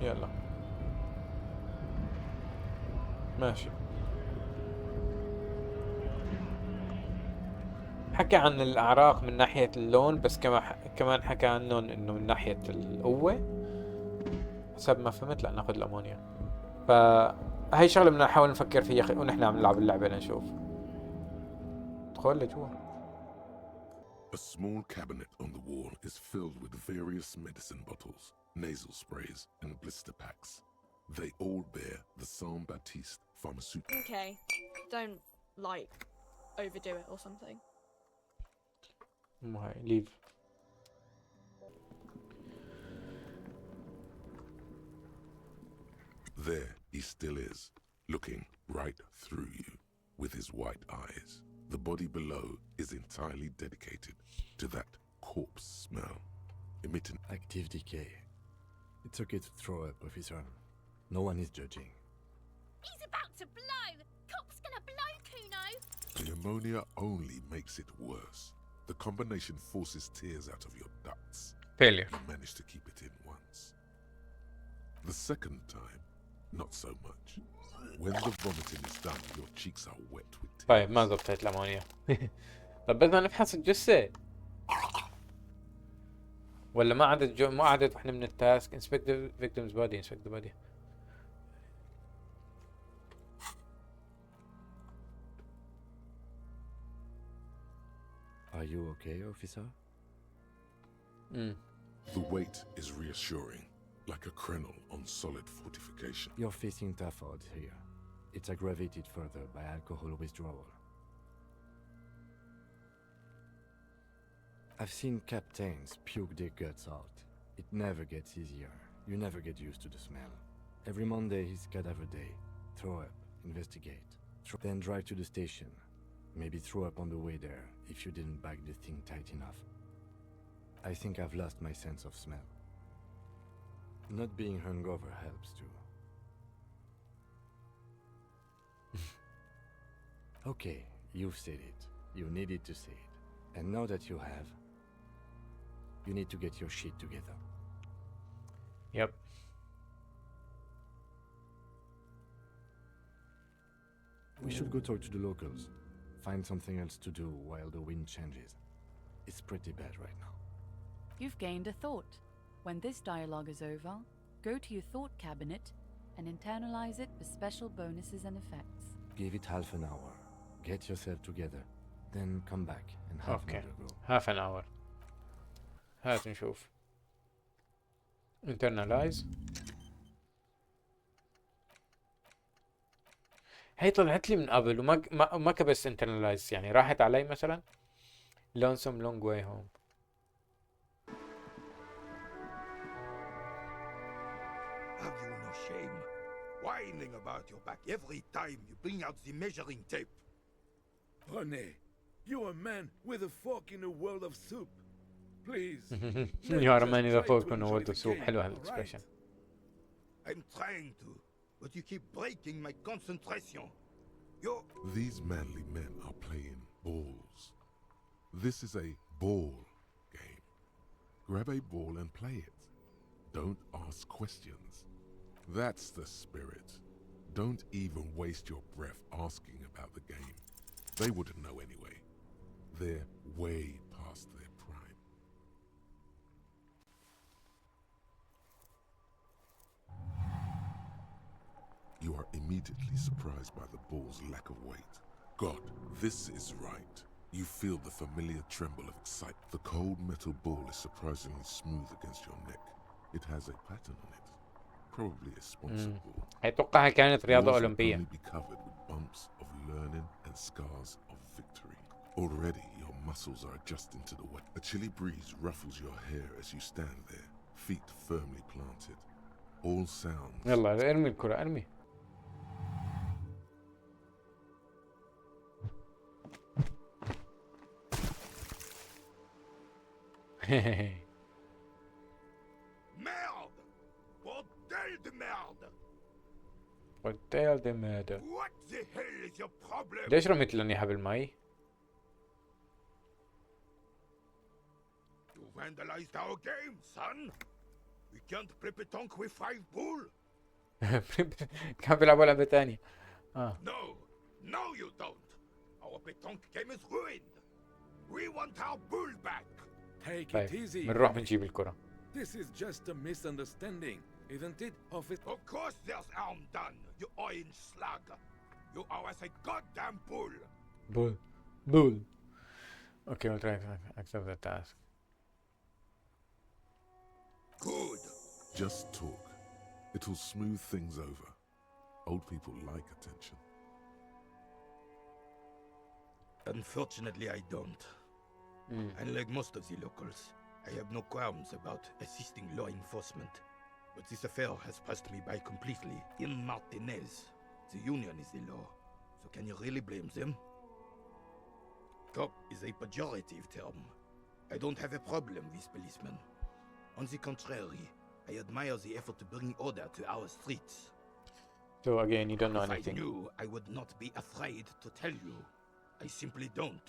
يلا ماشي. حكى عن الأعراق من ناحية اللون، بس كمان حكى عنهم إنه من ناحية القوة حسب ما فهمت. لا ناخذ الأمونيا. فهي شغلة بدنا نحاول نفكر فيها ونحن عم نلعب اللعبة لنشوف. ادخل لجوا. A small cabinet on the wall is filled with various medicine bottles, nasal sprays, and blister packs. They all bear the Saint Baptiste pharmaceutical. Okay, don't, like, overdo it or something. Leave. There he still is, looking right through you with his white eyes. The body below is entirely dedicated to that corpse smell, emitting Active decay. It's okay to throw up, officer. No one is judging. He's about to blow! Cop's gonna blow, Kuno! the ammonia only makes it worse. The combination forces tears out of your ducts. Failure. You manage to keep it in once. The second time, not so much. When the vomiting is done, your cheeks are wet with tears. طيب ما ضبطت الأمونيا. طب بدنا نفحص الجثة ولا ما عدت واحنا من التاسك. inspect the victim's body. inspect the body. Are you okay, officer? The weight is reassuring, like a crenel on solid fortification. You're facing tough odds here. It's aggravated further by alcohol withdrawal. I've seen captains puke their guts out. It never gets easier. You never get used to the smell. Every Monday is cadaver day. Throw up, investigate. Then drive to the station. Maybe throw up on the way there if you didn't bag the thing tight enough. I think I've lost my sense of smell. Not being hungover helps too. Okay, you've said it. You needed to say it. And now that you have, you need to get your shit together. Yep. We should go talk to the locals. Find something else to do while the wind changes. It's pretty bad right now. You've gained a thought. When this dialogue is over, go to your thought cabinet and internalize it with special bonuses and effects. Give it half an hour. Get yourself together. Then come back and have اوكي another go. half an hour. هات نشوف. internalize. هي طلعت لي من قبل وما كبست internalize، يعني راحت علي مثلا. lonesome long way home. Have you no shame? Whining about your back every time you bring out the measuring tape. René, you're a man with a fork in a world of soup. Please. You are a man with a fork in a world of soup. حلوة هالإكسبريشن. I'm trying to, but you keep breaking my concentration. You're... These manly men are playing balls. This is a ball game. Grab a ball and play it. Don't ask questions. That's the spirit. Don't even waste your breath asking about the game. They wouldn't know anyway. They're way past their prime. You are immediately surprised by the ball's lack of weight. God, this is right. You feel the familiar tremble of excitement. The cold metal ball is surprisingly smooth against your neck. It has a pattern on it. Probably a sponsored ball. أتوقعها كانت رياضة Balls will أولمبية. only be covered with bumps of learning and scars of victory. Already your muscles are adjusting to the weight. A chilly breeze ruffles your hair as you stand there, feet firmly planted. All sounds. يلا ارمي الكرة ارمي. Merde! Bordel de merde! Bordel de merde. What the hell is your problem? ليش رميت لنا إياها بالمي؟ You vandalized our game, son! We can't play pétanque with 5 bull! كان بيلعبوا لعبة تانية. No! No you don't! Our pétanque game is ruined! We want our bull back! Take it طيب easy. بنروح بنجيب الكرة. This is just a misunderstanding, isn't it, officer? Of course there's harm done, you orange slug! You are as a goddamn bull! Bull. Okay, we'll try to accept the task. Good. Just talk. It'll smooth things over. Old people like attention. Unfortunately, I don't. Unlike most of the locals, I have no qualms about assisting law enforcement. But this affair has passed me by completely. In Martinez, the union is the law. So can you really blame them? Cop is a pejorative term. I don't have a problem with policemen. On the contrary, I admire the effort to bring order to our streets. So again, you don't know If anything. I knew, I would not be afraid to tell you. I simply don't.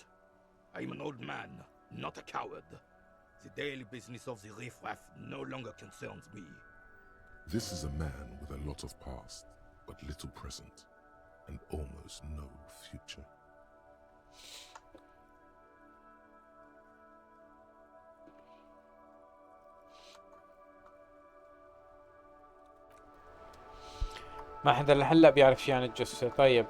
I'm an old man, not a coward. The daily business of the riffraff no longer concerns me. This is a man with a lot of past, but little present, and almost no future. ما حدا لهلا بيعرف شي عن الجثة. طيب.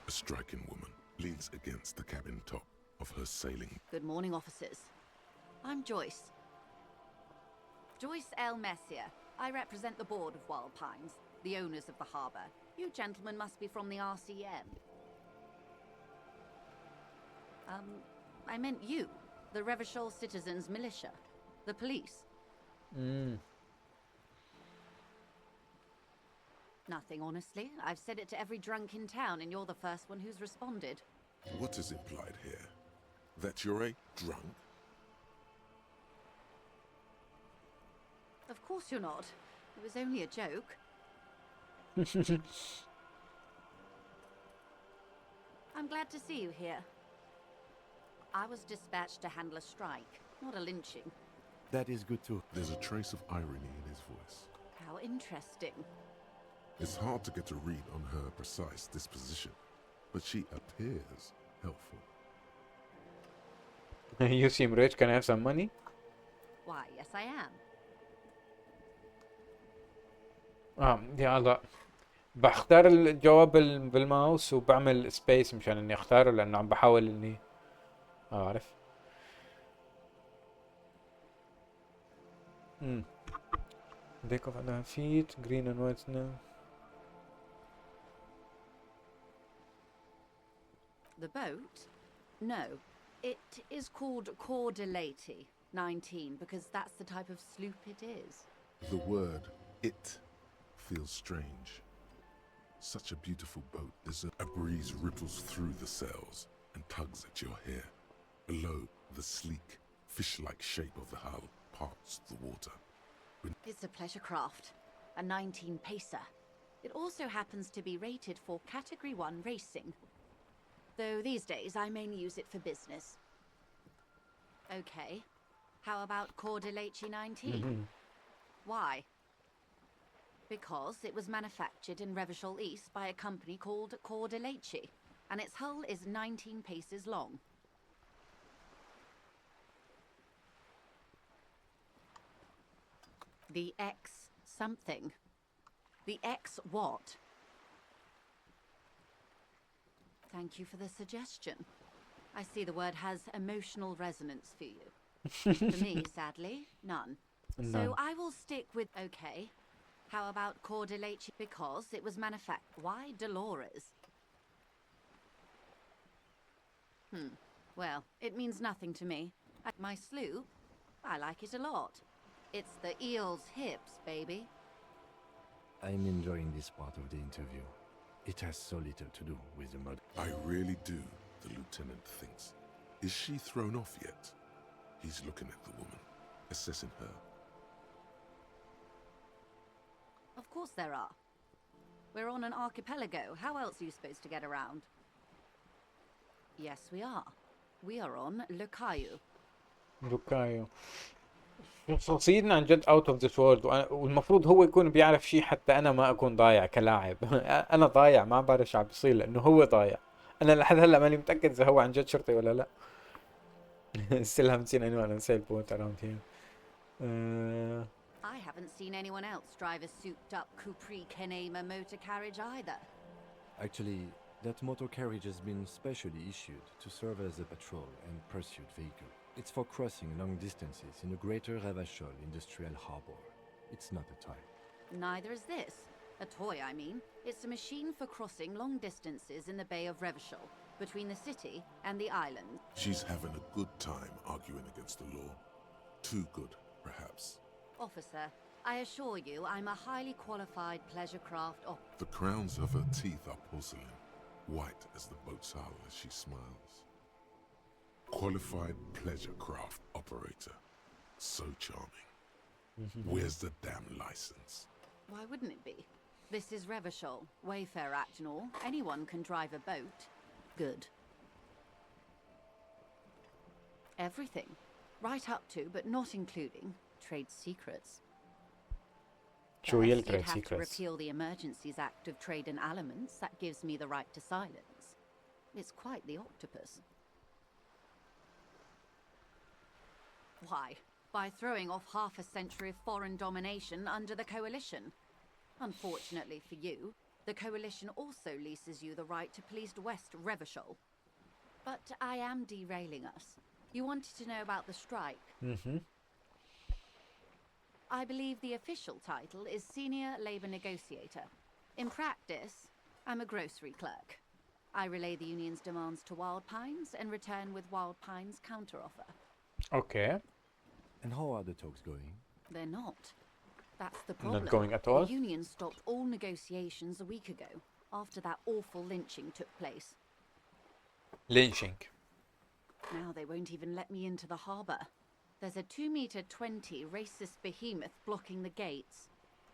A striking woman leans against the cabin top, of her sailing. Good morning, officers. I'm Joyce. Joyce L. Messier. I represent the board of Wild Pines, the owners of the harbour. You gentlemen must be from the RCM. I meant you, the Revachol Citizens Militia, the police. Nothing, honestly. I've said it to every drunk in town, and you're the first one who's responded. What is implied here? That you're a drunk? Of course you're not. It was only a joke. I'm glad to see you here. I was dispatched to handle a strike, not a lynching. That is good too. There's a trace of irony in his voice. How interesting. It's hard to get a read on her precise disposition, but she appears helpful. You seem rich. Can I have some money? Why, yes I am. يا الله. بختار الجواب بالماوس وبعمل سبيس مشان اني اختاره لانه عم بحاول اني اعرف. Deck of other feet, green and white now. The boat? No. It is called Cordelati 19 because that's the type of sloop it is. The word "it" feels strange. Such a beautiful boat. A breeze ripples through the sails and tugs at your hair. Below, the sleek, fish-like shape of the hull parts the water. It's a pleasure craft, a 19 pacer. It also happens to be rated for Category 1 racing. Though these days I mainly use it for business. Okay. How about Cordelati 19? Why? Because it was manufactured in Revachol East by a company called Cordelati, and its hull is 19 paces long. The X something. The X what? Thank you for the suggestion. I see the word has emotional resonance for you. For me, sadly, none. So I will stick with okay. How about Cordelati? Because it was manufactured. Why Dolores? Well, it means nothing to me. My sloop? I like it a lot. It's the eel's hips, baby. I'm enjoying this part of the interview. It has so little to do with the mud. I really do, the lieutenant thinks. Is she thrown off yet? He's looking at the woman, assessing her. Of course there are. We're on an archipelago. How else are you supposed to get around? Yes, we are. We are on Lucayo. لوكايو. شخصيتنا عن جد out of this world والمفروض هو يكون بيعرف شيء حتى انا ما اكون ضايع كلاعب. انا ضايع ما بعرف شو عم بيصير لانه هو ضايع. انا لحد هلا ماني متاكد اذا هو عن جد شرطي ولا لا. Still haven't seen anyone on sailboat around here. I haven't seen anyone else drive a souped-up Capri Kenema motor carriage either. Actually, that motor carriage has been specially issued to serve as a patrol and pursuit vehicle. It's for crossing long distances in the greater Revachol industrial harbor. It's not a toy. Neither is this. A toy, I mean. It's a machine for crossing long distances in the Bay of Revachol, between the city and the island. She's having a good time arguing against the law. Too good, perhaps. Officer, I assure you I'm a highly qualified pleasure craft The crowns of her teeth are porcelain, white as the boat's hull as she smiles. Qualified pleasure craft operator. So charming. Where's the damn license? Why wouldn't it be? This is Revachol, Wayfair Act and all. Anyone can drive a boat. Good. Everything. Right up to, but not including, trade secrets. شو هي First, you'd التريد have to سيكريتس؟ repeal the Emergencies Act of Trade in Elements. That gives me the right to silence. It's quite the octopus. Why? By throwing off half a century of foreign domination under the Coalition. Unfortunately for you, the Coalition also leases you the right to police West Revachol. But I am derailing us. You wanted to know about the strike. I believe the official title is Senior Labor Negotiator. In practice, I'm a grocery clerk. I relay the union's demands to Wild Pines and return with Wild Pines' counteroffer. Okay. And how are the talks going? They're not. That's the problem. Not going at all? The union stopped all negotiations a week ago, after that awful lynching took place. Lynching. Now they won't even let me into the harbour. There's a 2-meter-20 racist behemoth blocking the gates.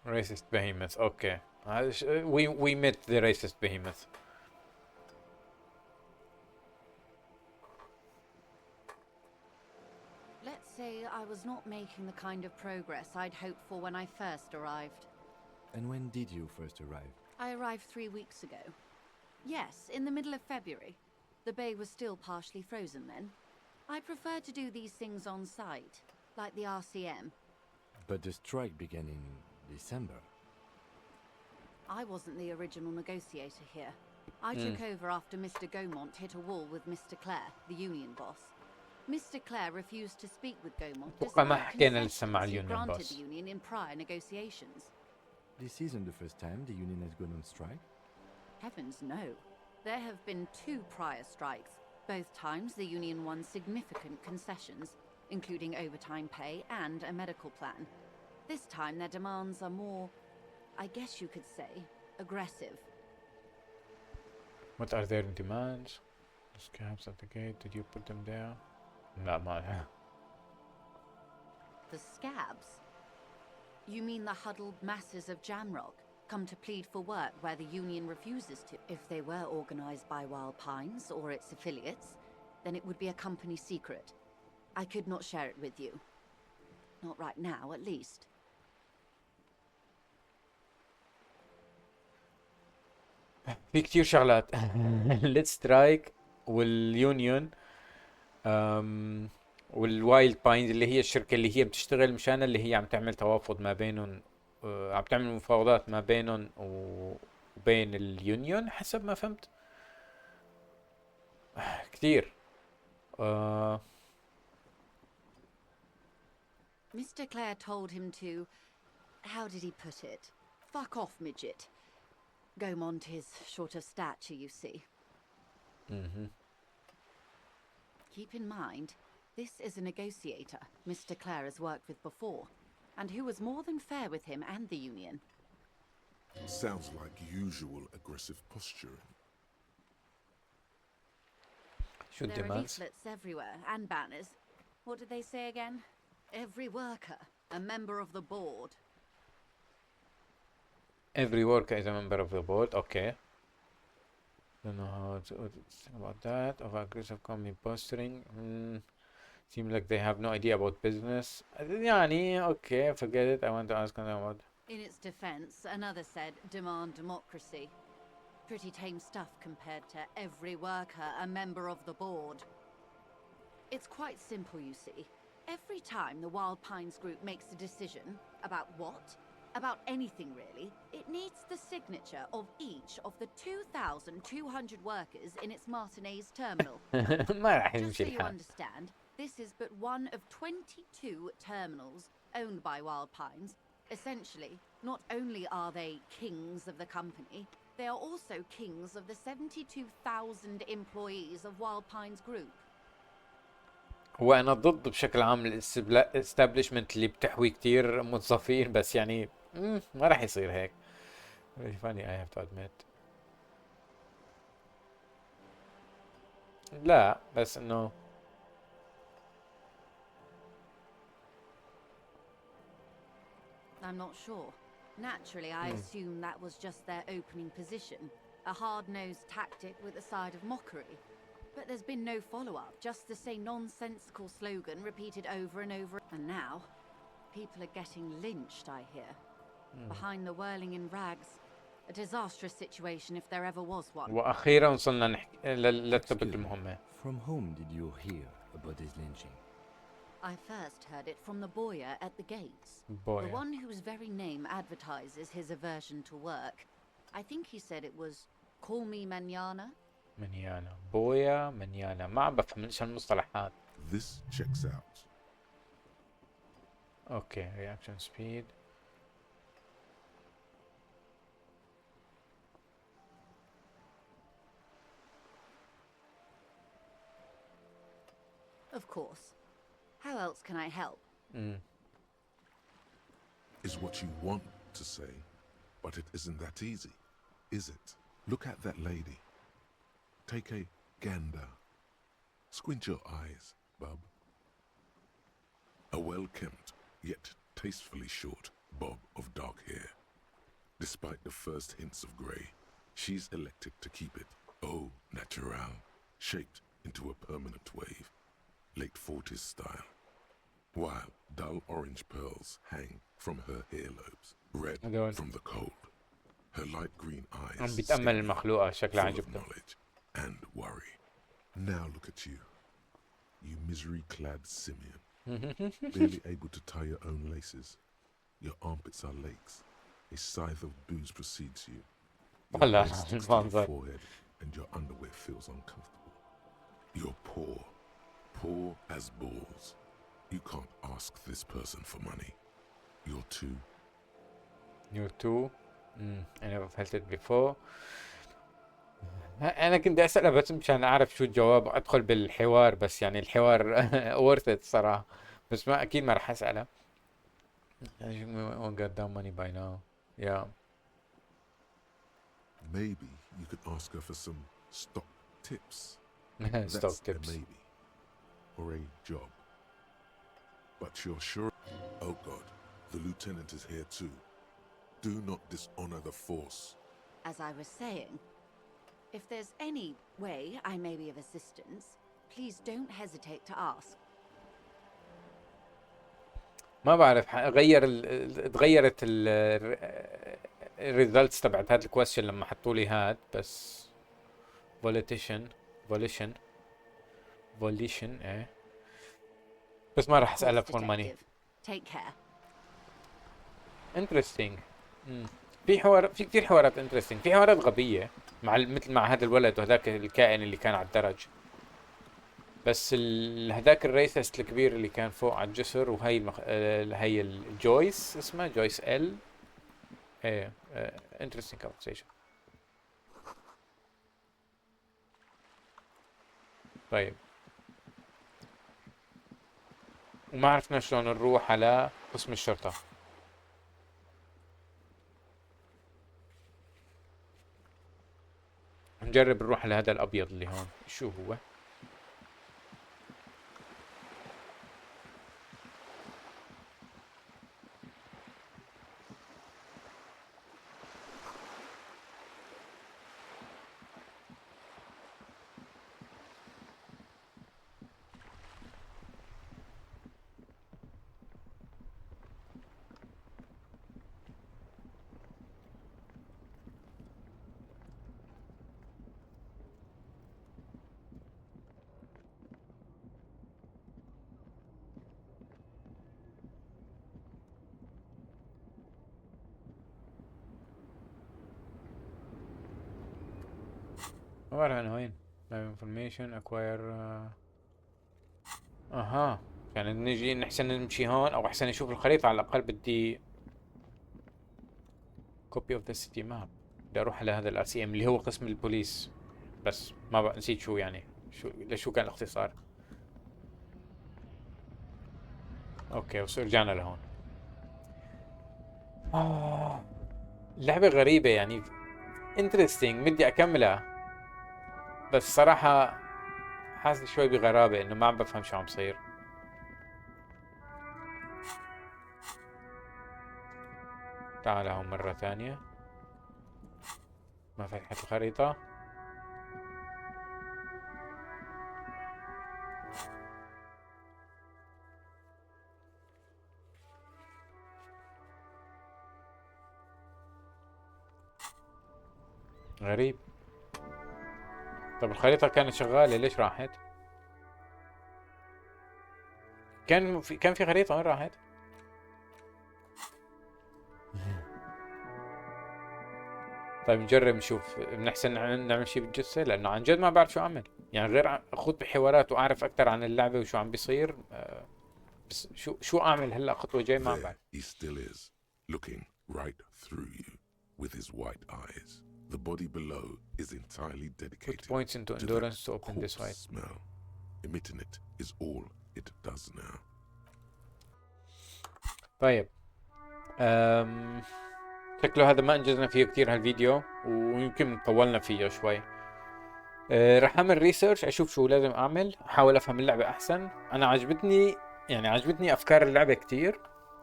Racist behemoth, okay. We met the racist behemoth. Let's say I was not making the kind of progress I'd hoped for when I first arrived. And when did you first arrive? I arrived 3 weeks ago. Yes, in the middle of February. The bay was still partially frozen then. I prefer to do these things on site, like the RCM. But the strike began in December. I wasn't the original negotiator here. I took over after Mr. Gaumont hit a wall with Mr. Clare, the union boss. Mr. Clare refused to speak with Gaumont despite concessions he granted the union in prior negotiations. This isn't the first time the union has gone on strike? Heavens no. There have been 2 prior strikes. Both times the union won significant concessions, including overtime pay and a medical plan. This time their demands are more, I guess you could say, aggressive. What are their demands? The scabs at the gate, did you put them there? Not mine. The scabs? You mean the huddled masses of Jamrock, come to plead for work where the union refuses to? If they were organized by Wild Pines or its affiliates, then it would be a company secret. I could not share it with you. Not right now, at least. في كتير شغلات. Let's strike واليونيون والوايلد باينز اللي هي الشركة اللي هي بتشتغل مشان اللي هي عم تعمل توافد ما بينهم، عم تعمل مفاوضات ما بينهم وبين اليونيون حسب ما فهمت. كتير. Mr. Clare told him to, how did he put it? Fuck off, midget. Gaumont is short of stature, you see. Keep in mind, this is a negotiator Mr. Clare has worked with before, and who was more than fair with him and the union. Sounds like usual aggressive posturing. There are leaflets everywhere, and banners. What did they say again? Every worker, a member of the board. Every worker is a member of the board, okay. Don't know how to think about that. Of aggressive company posturing. Seems like they have no idea about business. Yani, okay, forget it. I want to ask them about. In its defense, another said, demand democracy. Pretty tame stuff compared to every worker, a member of the board. It's quite simple, you see. Every time the Wild Pines group makes a decision about what? About anything really, it needs the signature of each of the 2,200 workers in its Martinez terminal. Just so you understand, this is but one of 22 terminals owned by Wild Pines. Essentially, not only are they kings of the company, they are also kings of the 72,000 employees of Wild Pines Group. وانا ضد بشكل عام الاستابليشمنت اللي بتحوي كتير موظفين، بس يعني ما راح يصير هيك. Very funny, I have to admit. لا بس انه I'm not sure. Naturally, I assume that was just their opening position, a hard-nosed tactic with a side of mockery. But there's been no follow-up, just the same nonsensical slogan repeated over and over. And now, people are getting lynched, I hear. Behind the whirling in rags. A disastrous situation if there ever was one. وأخيرا وصلنا للتوبيك المهمة. From whom did you hear about this lynching? I first heard it from the boyer at the gates. Boyer. The one whose very name advertises his aversion to work. I think he said it was, call me mañana. منيانا بويا منيانا ما عم بفهم ايش هالمصطلحات. This checks out. اوكي reaction speed. Of course. How else can I help? Is what you want to say, but it isn't that easy, is it? Look at that lady. Take a gander. Squint your eyes, bub. A well-kempt, yet tastefully short bob of dark hair. Despite the first hints of grey, she's elected to keep it au naturel, shaped into a permanent wave, late 40s style. While dull orange pearls hang from her earlobes, red from the cold. Her light green eyes عم بيتأمل المخلوقة شكلها full of عجبته. knowledge and worry. Now look at you, you misery-clad simian, barely able to tie your own laces. Your armpits are lakes. A scythe of booze precedes you. Your والله head sticks to your المنظر. forehead, and your underwear feels uncomfortable. You're poor, poor as balls. You can't ask this person for money. You're too. You're too. I never felt it before. انا كنت اسأله بس مشان اعرف شو الجواب ادخل بالحوار، بس يعني الحوار worth it صراحة، بس ما اكيد ما راح اسأله. Oh god damn money by now. Yeah. Maybe you could ask her for some stock tips. Stock That's tips. a maybe. Or a job. But you're sure. Oh God, the lieutenant is here too. Do not dishonor the force. As I was saying, if there's any way I may be of assistance, please don't hesitate to ask. ما بعرف تغيرت الريزلتس تبعت هاد الكويستشن لما حطوا لي هاد، بس volition ايه، بس ما راح اسألها فور ماني. Take care. interesting. في كثير حوارات interesting، في حوارات غبية مثل مع هذا الولد وهذاك الكائن اللي كان على الدرج، بس هذاك الريسست الكبير اللي كان فوق على الجسر، وهي هي الجويس، اسمها جويس ايه interesting conversation. طيب وما عرفنا شلون نروح على قسم الشرطة. نجرب نروح على هذا الأبيض اللي هون، شو هو؟ ما بعرف أنا وين. Live information acquire اها يعني نجي نحسن نمشي هون، او احسن نشوف الخريطة على الاقل. بدي copy of the city map. بدي اروح على هذا الRCM اللي هو قسم البوليس، بس ما بقى نسيت شو يعني شو كان الاختصار. اوكي رجعنا لهون. اللعبة غريبة يعني interesting، بدي اكملها، بس صراحة حاسس شوي بغرابة انه ما عم بفهم شو عم صير. تعال هون مرة ثانية. ما فتحت الخريطة. غريب. طب الخريطة كانت شغالة، ليش راحت؟ كان في خريطة، وين راحت؟ طيب نجرب نشوف بنحسن نعمل شيء بالجثة، لانه عن جد ما بعرف شو اعمل، يعني غير اخوض بحوارات واعرف اكثر عن اللعبة وشو عم بيصير. بس شو اعمل هلا خطوة جاي ما عم بعرف. He still is, looking right through you with his white eyes. The body below is entirely dedicated Put points into to endurance that to open this corpse way. smell. Emitting it is all it does now. طيب شكله هذا ما انجزنا فيه كتير هالفيديو، ويمكن طولنا فيه شوي. رح اعمل ريسيرش اشوف شو لازم اعمل، احاول افهم اللعبة احسن. انا عجبتني افكار اللعبة كتير،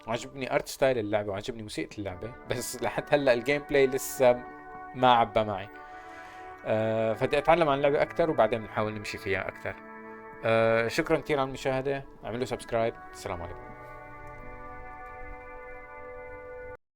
وعجبني ارت ستايل اللعبة، وعجبني موسيقى اللعبة، بس لحد هلا الجيم بلاي لسه ما عبى معي. فبدي اتعلم عن اللعبة اكتر وبعدين نحاول نمشي فيها اكتر. شكرا كتير على المشاهدة، اعملوا سبسكرايب. السلام عليكم.